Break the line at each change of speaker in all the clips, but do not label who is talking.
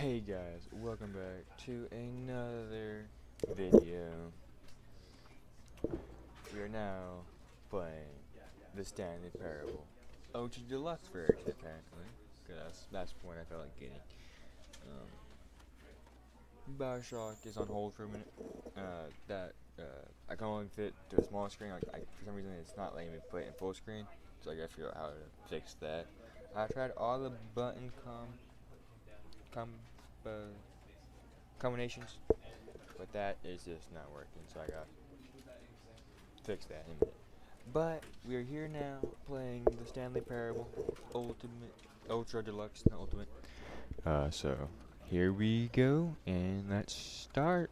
Hey guys, welcome back to another video. We are now playing the Stanley Parable. Ultra Deluxe version, apparently. Cause that's the point I felt like getting. Bioshock is on hold for a minute. I can only fit to a small screen. For some reason, it's not letting me play it in full screen. So I gotta figure out how to fix that. I tried all the button uh, combinations, but that is just not working. So I got to fix that in a minute. But we are here now playing the Stanley Parable Ultimate, Ultra Deluxe, not Ultimate. So here we go, and let's start.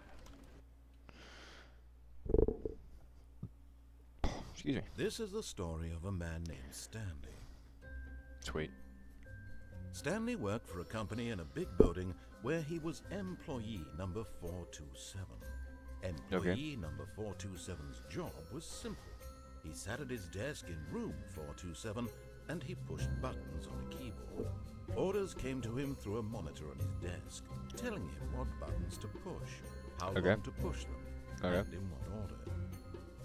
Excuse me.
This is the story of a man named Stanley.
Sweet.
Stanley worked for a company in a big building where he was employee number 427. Employee number 427's job was simple. He sat at his desk in room 427 and he pushed buttons on a keyboard. Orders came to him through a monitor on his desk, telling him what buttons to push, how long to push them, and in what order.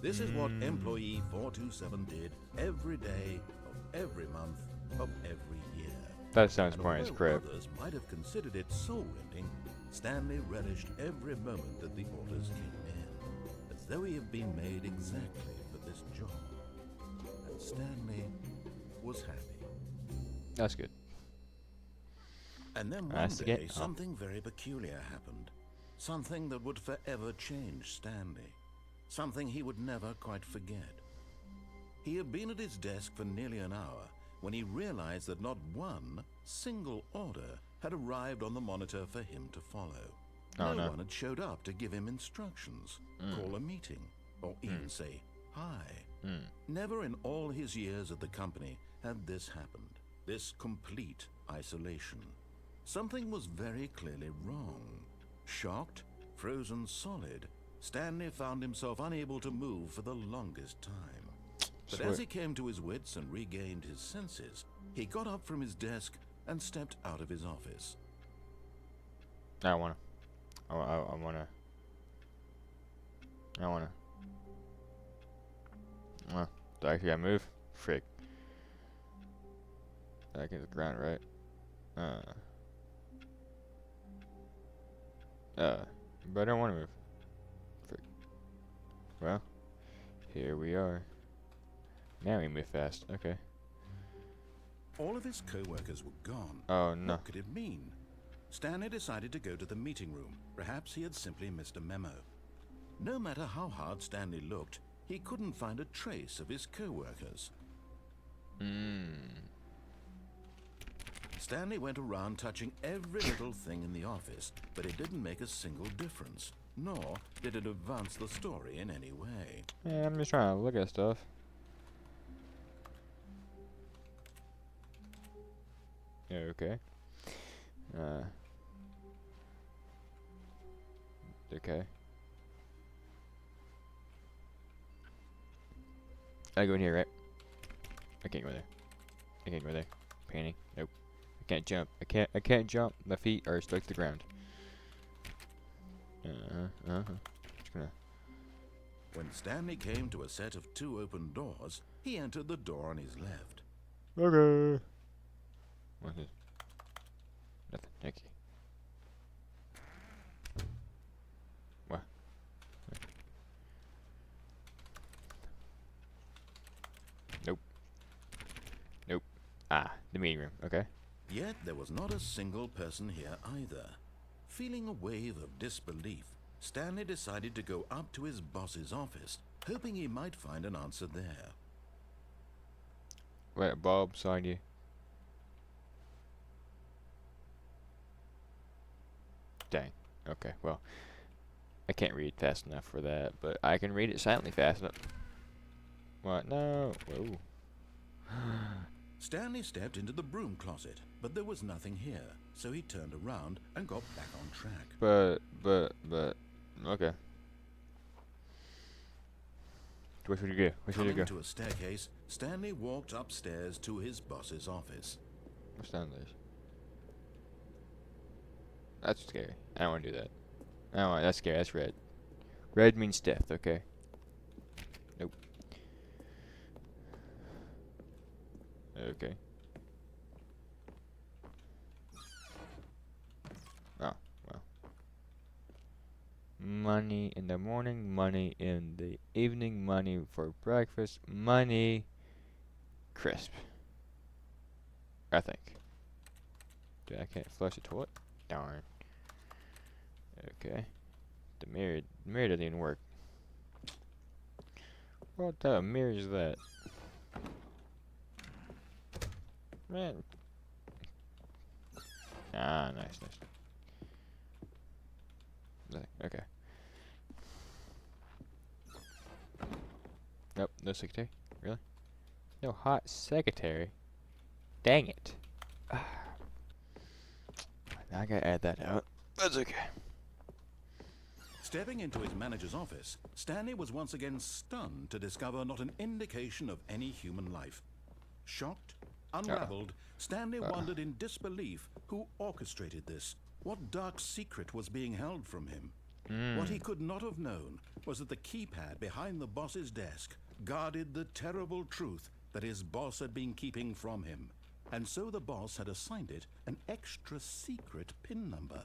This is what employee 427 did every day of every month of every year.
That sounds boring as crap.
Others might have considered it soul-rending, Stanley relished every moment that the orders came in, as though he had been made exactly for this job. And Stanley was happy.
That's good.
And then one day, something very peculiar happened. Something that would forever change Stanley. Something he would never quite forget. He had been at his desk for nearly an hour when he realized that not one single order had arrived on the monitor for him to follow. No one had showed up to give him instructions, call a meeting, or even say hi. Never in all his years at the company had this happened, this complete isolation. Something was very clearly wrong. Shocked, frozen solid, Stanley found himself unable to move for the longest time. But as he came to his wits and regained his senses, he got up from his desk and stepped out of his office.
I wanna. Do I actually gotta move? Frick. Back into the ground, right? But I don't wanna move. Frick. Well, here we are. Now we move fast. Okay.
All of his co-workers were gone.
Oh no.
What could it mean? Stanley decided to go to the meeting room. Perhaps he had simply missed a memo. No matter how hard Stanley looked, he couldn't find a trace of his co-workers. Stanley went around touching every little thing in the office, but it didn't make a single difference, nor did it advance the story in any way.
Yeah, I'm just trying to look at stuff. Yeah, okay. Okay. I go in here, right? I can't go there. I can't go there. Painting. Nope. I can't jump. I can't jump. My feet are stuck to the ground. Just gonna.
When Stanley came to a set of two open doors, he entered the door on his left.
Okay. What's this? Nothing. Okay. What? Nope. Nope. Ah, the meeting room. Okay.
Yet there was not a single person here either. Feeling a wave of disbelief, Stanley decided to go up to his boss's office, hoping he might find an answer there.
Wait, Bob signed you. Dang. Okay, well, I can't read fast enough for that, but I can read it silently fast enough. What? No. Whoa.
Stanley stepped into the broom closet, but there was nothing here, so he turned around and got back on track.
But, okay. What should you do? Where should you go?
Coming to a staircase, Stanley walked upstairs to his boss's office.
What's down there? That's scary. I don't want to do that. I don't want. That's scary. That's red. Red means death. Okay. Nope. Okay. Oh, well. Money in the morning, money in the evening, money for breakfast, money crisp. I think. Dude, I can't flush the toilet? Darn. Okay. The mirror doesn't even work. What the mirror is that? Man. Ah, nice. Nothing. Okay. Nope, no secretary. Really? No hot secretary? Dang it. Now I gotta add that out. That's okay.
Stepping into his manager's office, Stanley was once again stunned to discover not an indication of any human life. Shocked, unraveled, Stanley wondered in disbelief who orchestrated this. What dark secret was being held from him? What he could not have known was that the keypad behind the boss's desk guarded the terrible truth that his boss had been keeping from him. And so the boss had assigned it an extra secret PIN number.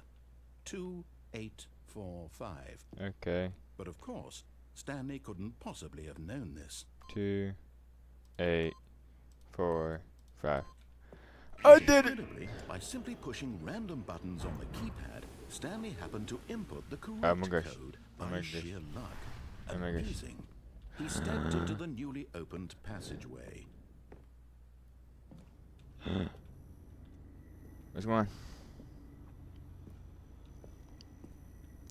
2845.
Okay.
But of course, Stanley couldn't possibly have known this.
2, 8, 4, 5. I did it!
By simply pushing random buttons on the keypad, Stanley happened to input the correct
Oh my gosh.
code
Oh
by
my gosh.
sheer luck.
Oh my gosh.
Amazing. He stepped into the newly opened passageway.
What's going on?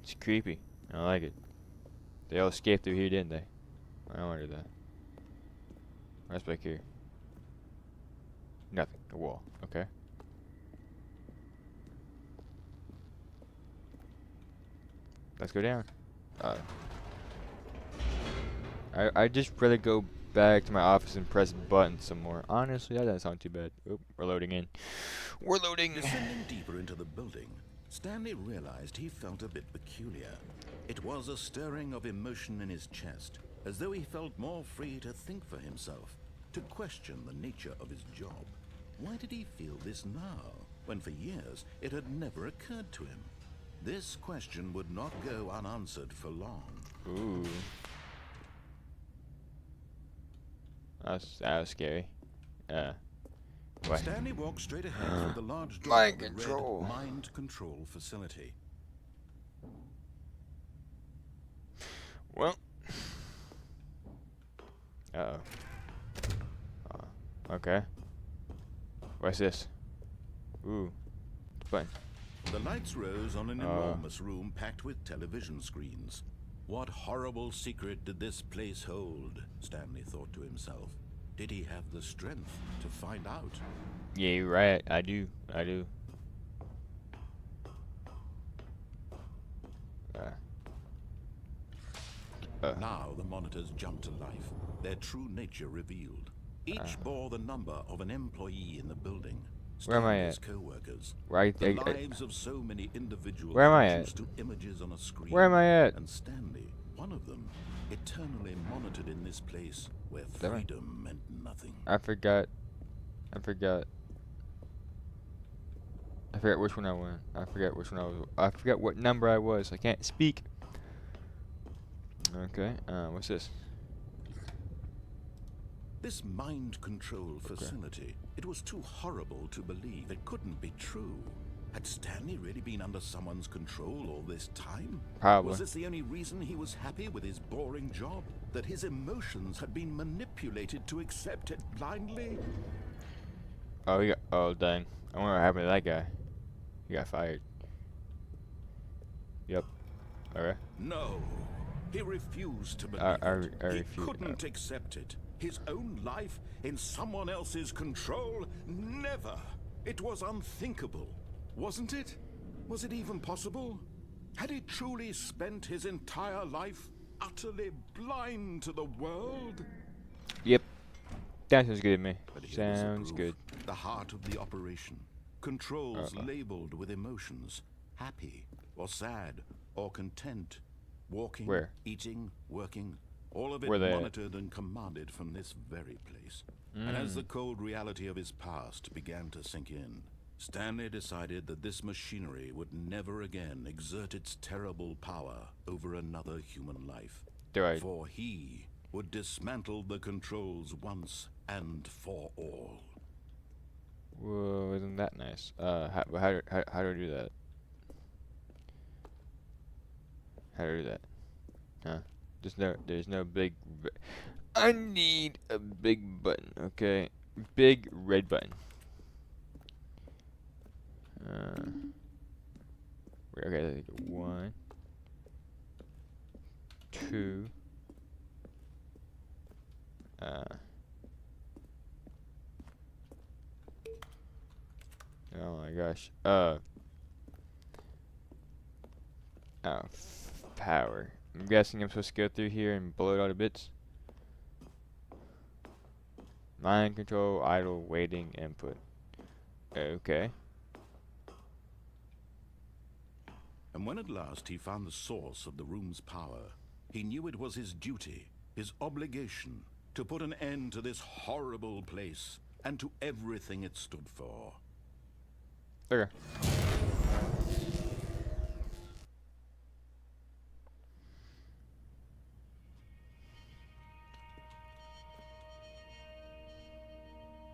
It's creepy. I don't like it. They all escaped through here, didn't they? I don't want to do that. What's back here? Nothing. A wall. Okay. Let's go down. I just rather go back to my office and press buttons some more. Honestly, that doesn't sound too bad. Oop, we're loading in. We're loading.
Descending deeper into the building, Stanley realized he felt a bit peculiar. It was a stirring of emotion in his chest, as though he felt more free to think for himself, to question the nature of his job. Why did he feel this now, when for years it had never occurred to him? This question would not go unanswered for long.
Ooh. That was scary. What?
Stanley walked straight ahead through the large door
Mind
of the
control.
red mind control facility.
Well. Okay. What's this? Ooh. Button.
The lights rose on an enormous room packed with television screens. What horrible secret did this place hold? Stanley thought to himself. Did he have the strength to find out?
Yeah, you're right. I do.
Now the monitors jumped to life, their true nature revealed. Each bore the number of an employee in the building.
Where am I
Stanley's
at?
co-workers.
Right.
The lives of so many individuals
Where am I
reduced
at?
to images on a screen.
Where am I at?
And Stanley, one of them, eternally monitored in this place where
Damn it.
freedom meant nothing.
I forgot which one I went. I forgot which one I was. I forgot what number I was. I can't speak. Okay. What's this?
This mind control facility, it was too horrible to believe. It couldn't be true. Had Stanley really been under someone's control all this time?
Probably.
Was this the only reason he was happy with his boring job? That his emotions had been manipulated to accept it blindly?
Oh, dang. I wonder what happened to that guy. He got fired. Yep. Okay.
No. He refused to believe it.
I
He
refuse.
couldn't accept it. His own life in someone else's control? Never. It was unthinkable. Wasn't it? Was it even possible? Had he truly spent his entire life utterly blind to the world?
Yep. That sounds good to me.
But here was the
Sounds
proof.
good.
The heart of the operation. Controls labeled with emotions. happy or sad or content, walking,
Where?
eating, working, all of it
Where they at?
monitored and commanded from this very place. And as the cold reality of his past began to sink in, Stanley decided that this machinery would never again exert its terrible power over another human life.
Right.
For he would dismantle the controls once and for all.
Whoa, isn't that nice? How do I do that? How do I do that? Huh? There's no big. I need a big button. Okay, big red button. Okay, 1, 2. Oh my gosh. Power. I'm guessing I'm supposed to go through here and blow it all to bits. Mind control, idle, waiting, input. Okay.
And when at last he found the source of the room's power, he knew it was his duty, his obligation, to put an end to this horrible place and to everything it stood for.
Okay.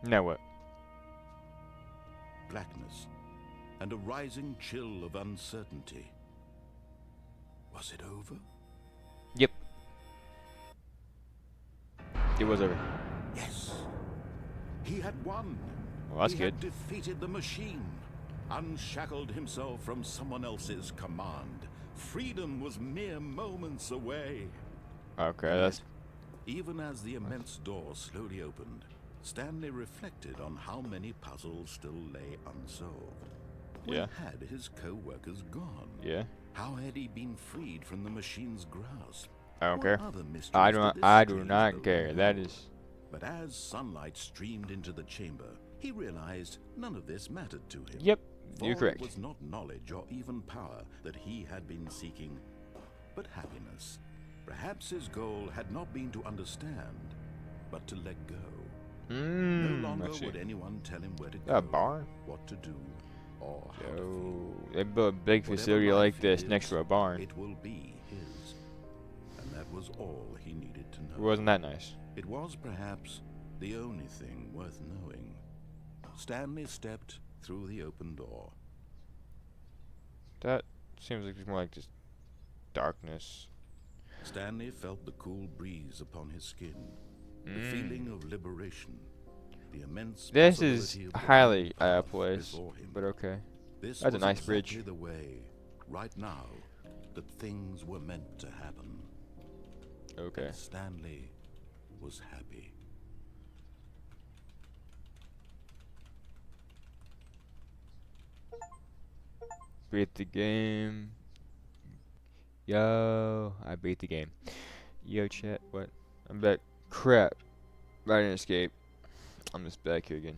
Now what?
Blackness and a rising chill of uncertainty. Was it over?
Yep. It was over.
Yes. He had won.
Well, that's
he
good.
had defeated the machine, unshackled himself from someone else's command. Freedom was mere moments away.
Okay,
And
that's.
yet, even as the immense door slowly opened, Stanley reflected on how many puzzles still lay unsolved. Where
Yeah.
had his co-workers gone?
Yeah.
How had he been freed from the machine's grasp?
I don't
What
care.
other mysteries
I
did
don't.
this
I do
strange
not
building
care. That
hold?
is.
But as sunlight streamed into the chamber, he realized none of this mattered to him.
Yep.
For
You're correct.
it was not knowledge or even power that he had been seeking, but happiness. Perhaps his goal had not been to understand, but to let go. No longer
Let's see.
would anyone tell him where to go,
A barn.
what to do, or how to
Yo,
feel.
they built a big
Whatever
facility
life
like this
is,
next to a barn.
It will be his. And that was all he needed to know.
Wasn't that nice?
It was perhaps the only thing worth knowing. Stanley stepped through the open door.
That seems like it's more like just darkness.
Stanley felt the cool breeze upon his skin, the feeling of liberation, the immense
This is
possibility of the
highly
great path
place,
before him.
but okay.
This
That's a
was
nice
exactly
bridge.
the way, right now, that things were meant to happen.
Okay.
And Stanley was happy.
Beat the game. Yo, I beat the game. Yo, chat, what? I'm back. Crap. I didn't escape. I'm just back here again.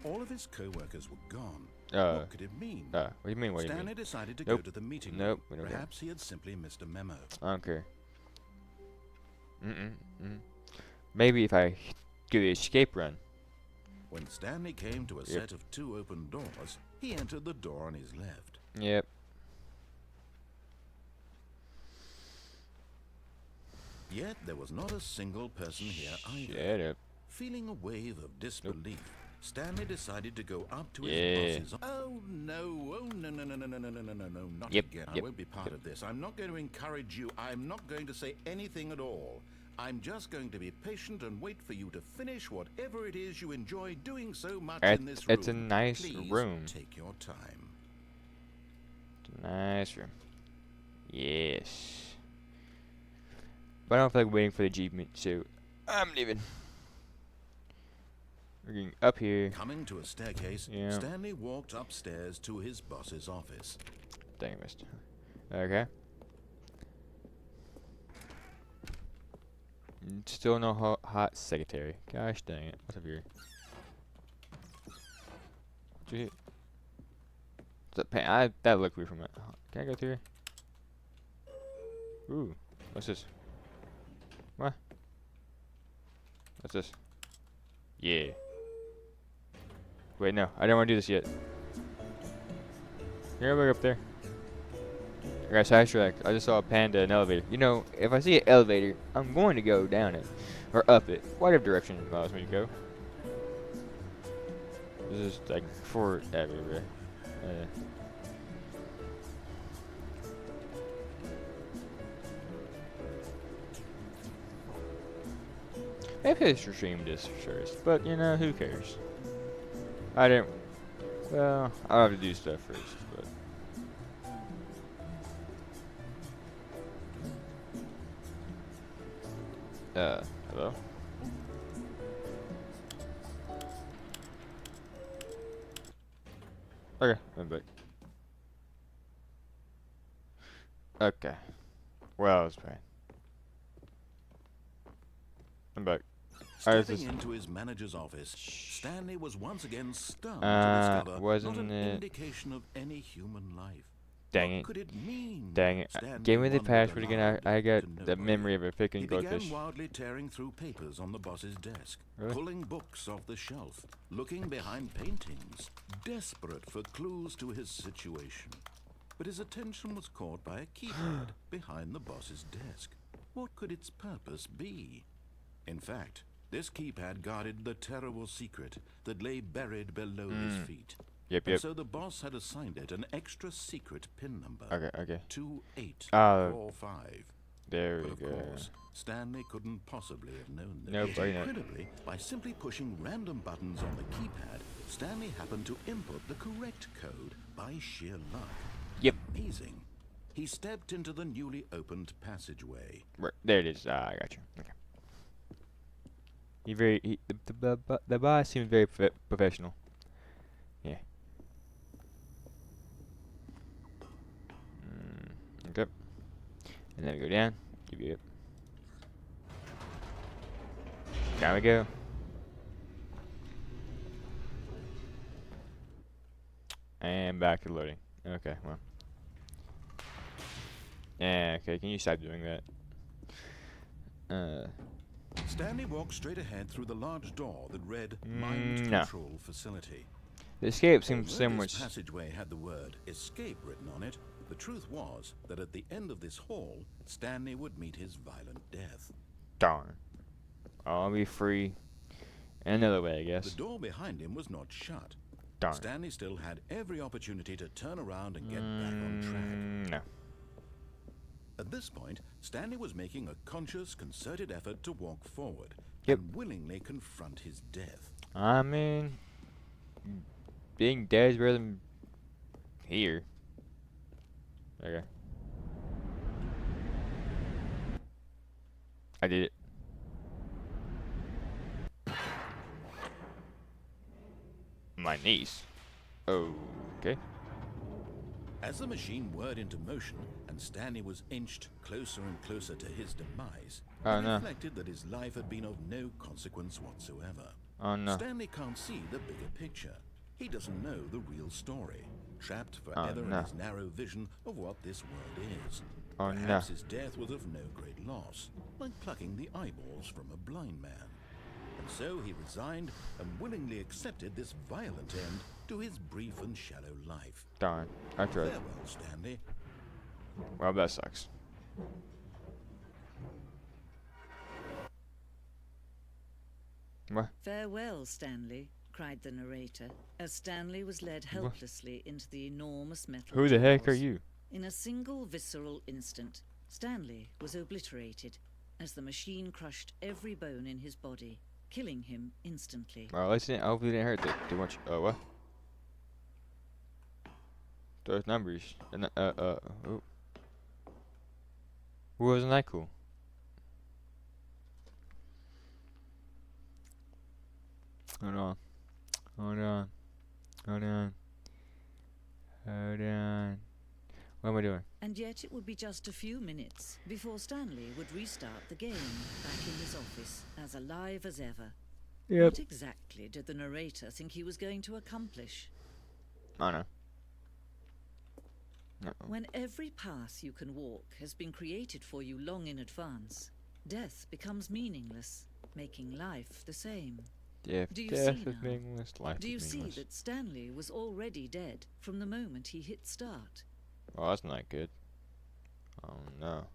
All of his co-workers were gone.
What
What could it mean?
what do you mean? What do you
Stanley
mean?
decided to
Nope.
go to the meeting
Nope, we
room.
don't care.
Perhaps he had simply missed a memo.
I don't care. Maybe if I do the escape run.
When Stanley came to a set of 2 open doors, he entered the door on his left.
Yep.
Yet there was not a single person here either.
Shut up.
Feeling a wave of disbelief, Stanley decided to go up to
Yeah.
his boss's. Oh no, not
Yep,
again. I
yep,
won't be part of this. I'm not going to encourage you. I'm not going to say anything at all. I'm just going to be patient and wait for you to finish whatever it is you enjoy doing so much in this room.
It's a nice
Please
room.
take your time.
It's a nice room. Yes. But I don't feel like waiting for the achievement, so I'm leaving. We're getting up here.
Coming to a staircase,
Yeah.
Stanley walked upstairs to his boss's office.
Dang, I missed. Okay. Still no hot secretary. Gosh dang it. What's up here? What'd you hit? That looked weird from it. Can I go through here? Ooh, what's this? What? What's this? Yeah. Wait, no, I don't want to do this yet. You're gonna look up there. I got sidetracked. I just saw a panda in an elevator. You know, if I see an elevator, I'm going to go down it. Or up it. Whatever direction it allows me to go. This is like for everywhere. Maybe I should stream this first, but you know, who cares? I didn't. Well, I'll have to do stuff first, but. Hello? Okay, I'm back. Okay. Well, it's fine. I'm back.
Stepping into his manager's office, Stanley was once again stunned to discover not an indication of any human life.
Dang it. Dang it. Give me the password again. I got the memory of a picking goldfish.
He began wildly tearing through papers on the boss's desk, pulling books off the shelf, looking behind paintings, desperate for clues to his situation. But his attention was caught by a keypad behind the boss's desk. What could its purpose be? In fact, this keypad guarded the terrible secret that lay buried below his feet.
Yep.
So the boss had assigned it an extra secret pin number.
Okay.
2845.
There we
but
go.
Of course, Stanley couldn't possibly have known this.
Nope,
Incredibly, by simply pushing random buttons on the keypad, Stanley happened to input the correct code by sheer luck.
Yep.
Amazing. He stepped into the newly opened passageway.
Right, there it is. I got you. Okay. The boss seems very professional. Yeah. Okay. And then we go down. Give you it. Down we go. And back to loading. Okay, well. Yeah, okay, can you stop doing that?
Stanley walked straight ahead through the large door that read Mind Control Facility.
The escape seems
Although this passageway had the word escape written on it, the truth was that at the end of this hall, Stanley would meet his violent death.
Darn. I'll be free. Another way, I guess.
The door behind him was not shut.
Darn.
Stanley still had every opportunity to turn around and get back on track.
No.
At this point, Stanley was making a conscious, concerted effort to walk forward
and
willingly confront his death.
I mean, being dead is better than here. Okay. I did it. My niece. Okay.
As the machine whirred into motion and Stanley was inched closer and closer to his demise, he reflected that his life had been of no consequence whatsoever.
Oh no.
Stanley can't see the bigger picture. He doesn't know the real story, trapped forever in his narrow vision of what this world is. Perhaps his death was of no great loss, like plucking the eyeballs from a blind man. And so he resigned and willingly accepted this violent end to his brief and shallow life.
Darn. I tried.
Farewell, Stanley.
Well, that sucks. What?
Farewell, Stanley, cried the narrator, as Stanley was led helplessly into the enormous metal
Who the heck are you?
In a single visceral instant, Stanley was obliterated as the machine crushed every bone in his body, killing him instantly.
Well, hopefully it didn't hurt too much. What? Those numbers. Oh. Wasn't that cool? Hold on. What am I doing?
And yet it would be just a few minutes before Stanley would restart the game back in his office, as alive as ever.
Yep.
What exactly did the narrator think he was going to accomplish?
I know. Uh-oh.
When every path you can walk has been created for you long in advance, death becomes meaningless, making life the same.
If
Do you
death
see
is
now?
meaningless, life
Do you
is
see
meaningless.
that Stanley was already dead from the moment he hit start?
Oh, that's not good. Oh no.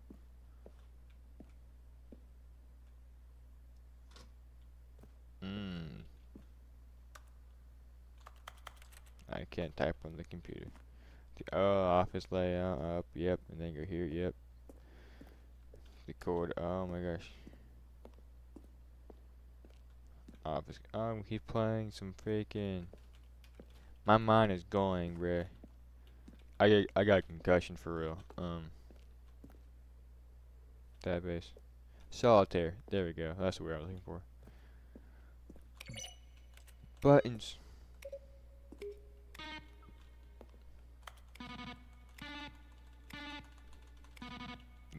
I can't type on the computer. Office layout up, yep, and then go here, yep. The code, oh my gosh. Office, he's playing some freaking. My mind is going, bruh. I got a concussion for real. Database. Solitaire, there we go, that's the word I was looking for. Buttons.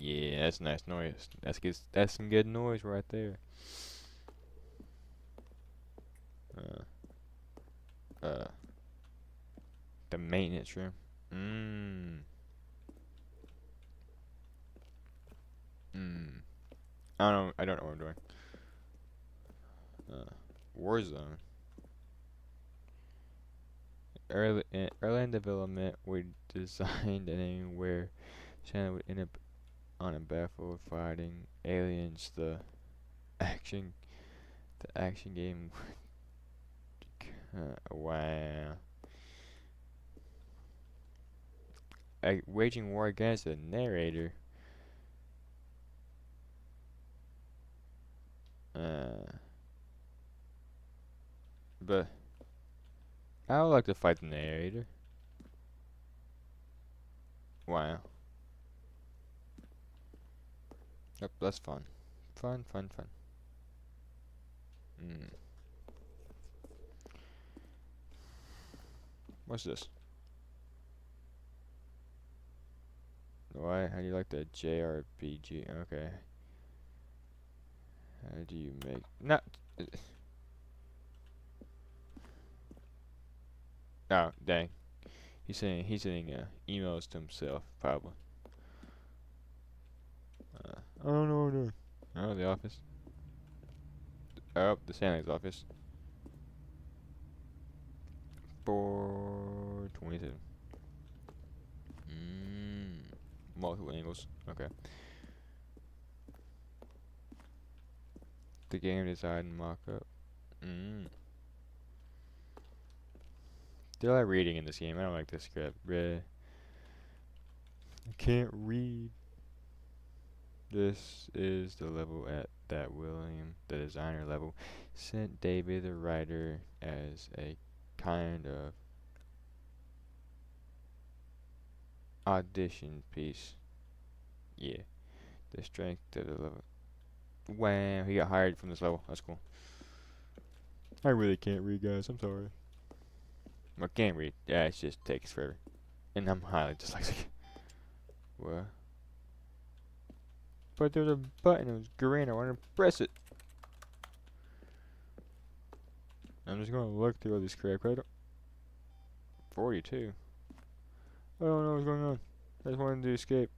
Yeah, that's nice noise. That's good. That's some good noise right there. The maintenance room. I don't know what I'm doing. Warzone. Early in development, we designed an anime where Shannon would end up on a battlefield fighting aliens. Action, the action game. Wow. Waging war against a narrator. But I would like to fight the narrator. Wow. Yep, that's fun. Fun. What's this? Why? How do you like the JRPG? Okay. How do you make not? Oh, dang. He's sending emails to himself probably. I don't know what I'm doing. Oh, the office. Oh, the Stanley's office. 427. Multiple angles. Okay. The game design mock-up. Do I like reading in this game? I don't like this script. Bruh. I can't read. This is the level that William, the designer level, sent David, the writer, as a kind of audition piece. Yeah. The strength of the level. Wow, he got hired from this level. That's cool. I really can't read, guys. I'm sorry. I can't read. Yeah, it just takes forever. And I'm highly dyslexic. What? But there was a button. It was green. I wanted to press it. I'm just gonna look through all this crap. 42. I don't know what's going on. I just wanted to escape.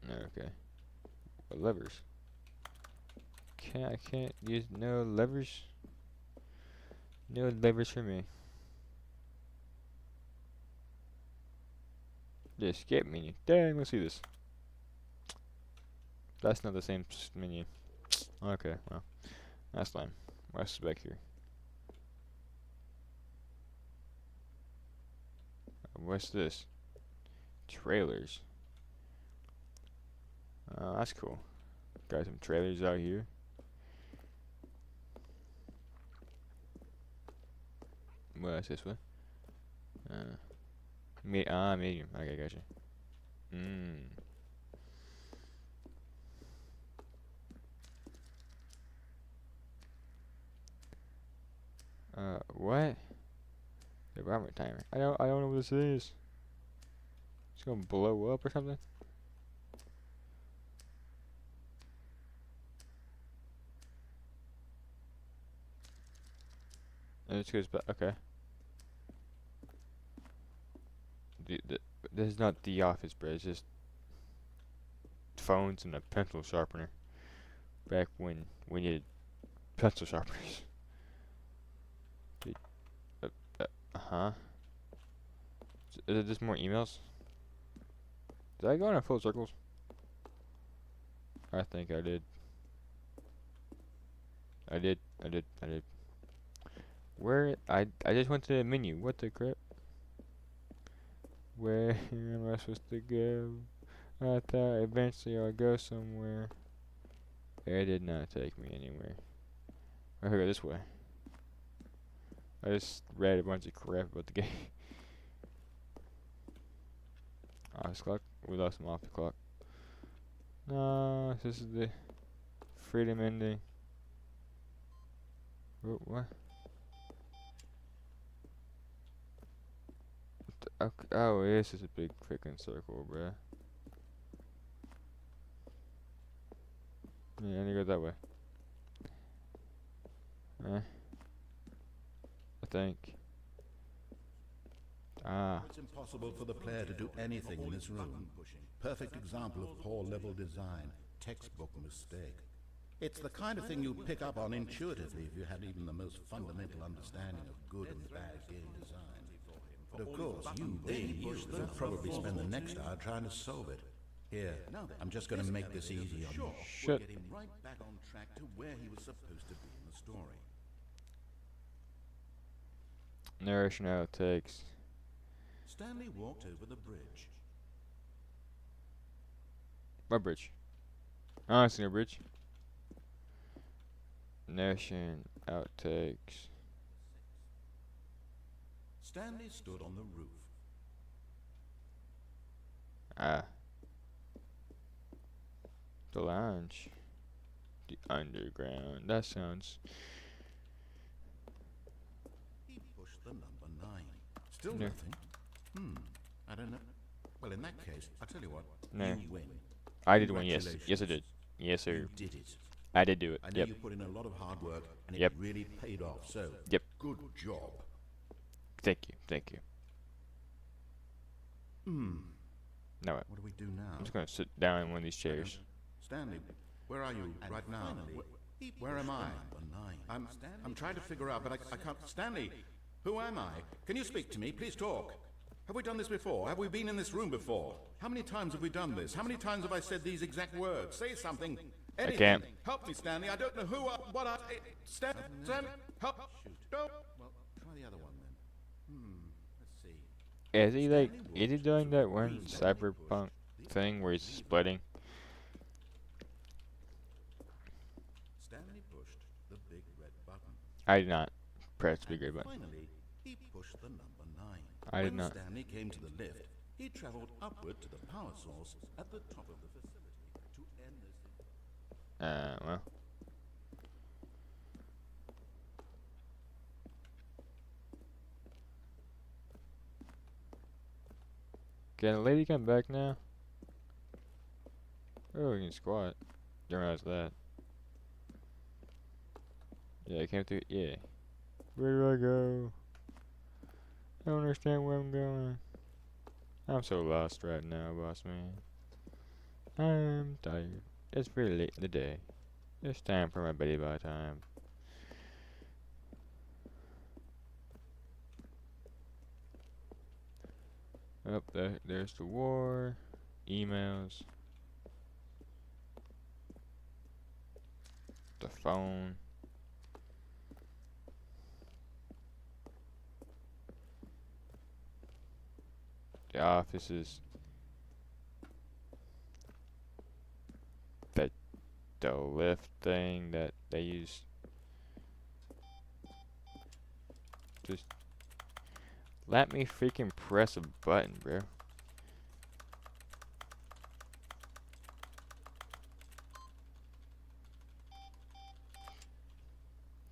Okay. What levers? I can't use no levers. No levers for me. The escape menu. Dang, let's see this. That's not the same menu. Okay, well, that's fine. What's back here? What's this? Trailers. That's cool. Got some trailers out here. What's this one? Medium. Okay, gotcha. What? The environment timer. I don't know what this is. It's gonna blow up or something? It goes back. Okay. This is not the office, bro. It's just phones and a pencil sharpener. Back when we needed pencil sharpeners. Huh? Is it just more emails? Did I go in full circles? I think I did. I did. Where I just went to the menu. What the crap? Where am I supposed to go? I thought eventually I'll go somewhere. It did not take me anywhere. I go this way. I just read a bunch of crap about the game. Office clock. We lost some office clock. No, this is the freedom ending. What? Okay. Oh, this is a big freaking circle, bruh. Yeah, I need to go that way. I think.
It's impossible for the player to do anything in this room. Perfect example of poor level design. Textbook mistake. It's the kind of thing you pick up on intuitively if you had even the most fundamental understanding of good and bad game design. But of course, you will probably spend the next hour trying to solve it. Here, I'm just going to make this easy on you.
Shit.
Get him right back on track to where he was supposed to be in the story.
Narration outtakes.
Stanley walked over the bridge.
What bridge? Oh, it's no bridge. Narration outtakes.
Stanley stood on the roof.
The lounge. The underground. That sounds.
He pushed the number 9. Still
No.
nothing. I don't know. Well, in that case, I'll tell you what.
No.
You win.
I did one, yes. Yes, I did. Yes, sir.
You did it.
I did do it.
I know
Yep.
you put in a lot of hard work, and it
Yep.
really paid off. So,
Yep.
good job.
Thank you. Thank you. Now what?
What do we do now?
I'm just gonna sit down in one of these chairs.
Stanley, where are you right now? Where am I? I'm trying to figure out, but I can't. Stanley, who am I? Can you speak to me? Please talk. Have we done this before? Have we been in this room before? How many times have we done this? How many times have I said these exact words? Say something. Anything.
I can't.
Help me, Stanley. I don't know who, what I... Stanley, help. No. Well, try the other one then. Let's see.
Is he like? Is he doing that one cyberpunk thing where he's splitting?
Stanley pushed the big red button.
I did not press the big button.
Finally, he pushed the number 9.
I did
when
not.
Stanley came to the lift, he traveled upward to the power source at the top of the facility to end this.
Well. Can the lady come back now? Oh, we can squat. Didn't realize that. Yeah, I came through. Yeah. Where do I go? I don't understand where I'm going. I'm so lost right now, boss man. I'm tired. It's very late in the day. It's time for my bedtime by time. Oh, there's the war. Emails. The phone. The offices. The lift thing that they use. Just let me freaking press a button, bro.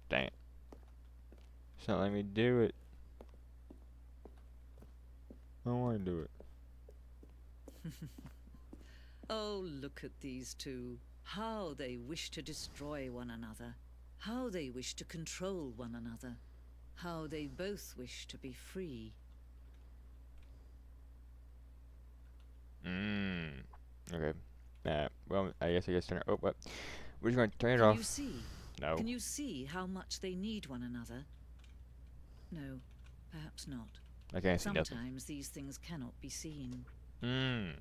Dang it. It's not letting me do it. I don't want to do it.
Oh, look at these two. How they wish to destroy one another. How they wish to control one another. how they both wish to be free.
Okay. Well, I guess turn it. Oh, what? We're just going to turn it
Can
off.
you see?
No.
Can you see how much they need one another? No, perhaps not.
I can't see nothing.
Sometimes these things cannot be seen. But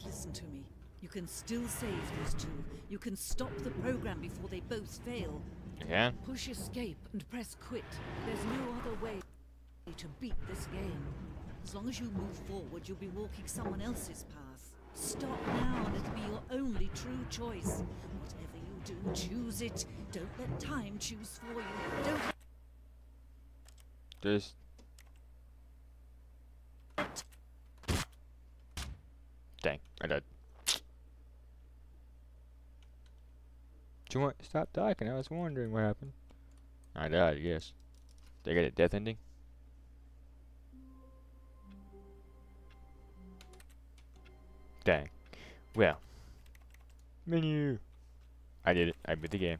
listen to me. You can still save those two. You can stop the program before they both fail.
You can?
Push escape and press quit. There's no other way to beat this game. As long as you move forward, you'll be walking someone else's path. Stop now and it'll be your only true choice. Whatever you do, choose it. Don't let time choose for you. Don't
Just... Dang, I died. Do you want stop talking? I was wondering what happened. I died, I guess. They got a death ending? Dang. Well. Menu. I did it. I beat the game.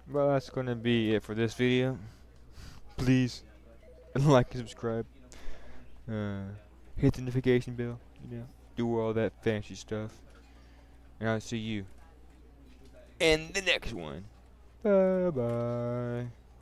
Well, that's gonna be it for this video. Please like and subscribe. Hit the notification bell. You know, do all that fancy stuff. And I'll see you in the next one. Bye bye.